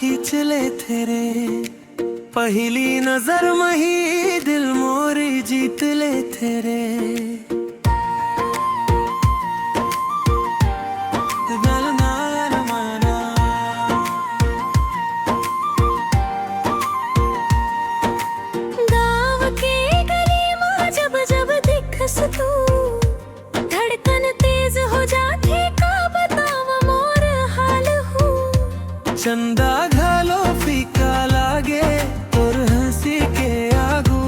खींच ले तेरे, पहली नजर में ही दिल मोरी जीत ले तेरे। गाँव के गली में जब जब दिखस तू, धड़कन तेज हो जाती, का बताव मोर हाल हूँ। चंदा घालो फीका लागे तोर हंसी के आगू,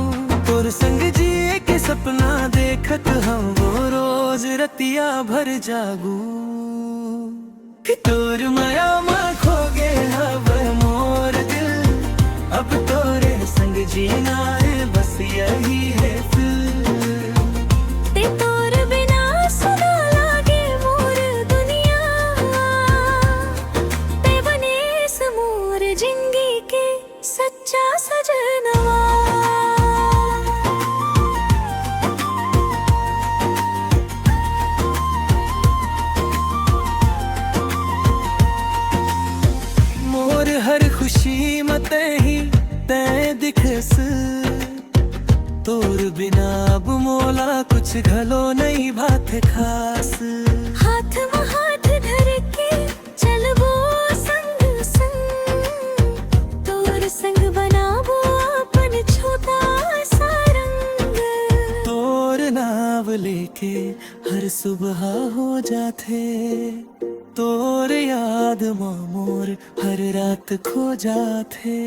तोर संग जिए के सपना देखत हम वो रोज रतिया भर जागू। कि तोर माया में खो गे अब मोर दिल, अब तोरे संग जीना है बस यही है फिर। ते तोर बिना सुना लागे मोर दुनिया, ते बने समोर जिंदगी के सच्चा सजनवा। मोर हर खुशी मत ही तै दिखस, तोर बिना अब मोला कुछ घलो नहीं बात खास। हाथ में हाथ धर के चलबो संग संग, तोर संग बनाबो अपन छोटा सा रंग। तोर नाव लेके हर सुबह हो जाते, तोर याद में मोर हर रात खो जाते।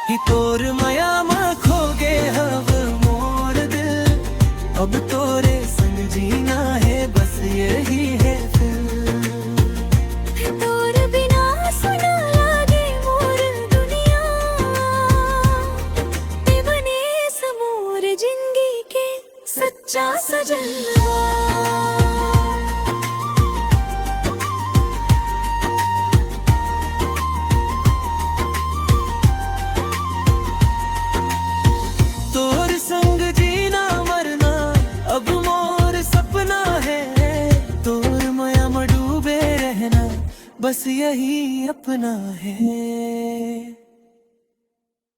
ही तोर माया में खो गे अब मोर दिल, अब तोरे संग जीना है बस यही है फिर। तोर बिना सुना लागे मोर दुनिया, ते बने समोर जिंदगी के सच्चा सजनवा। तोर संग जीना मरना अब मोर सपना है, तोर माया में डूबे रहना बस यही अपना है।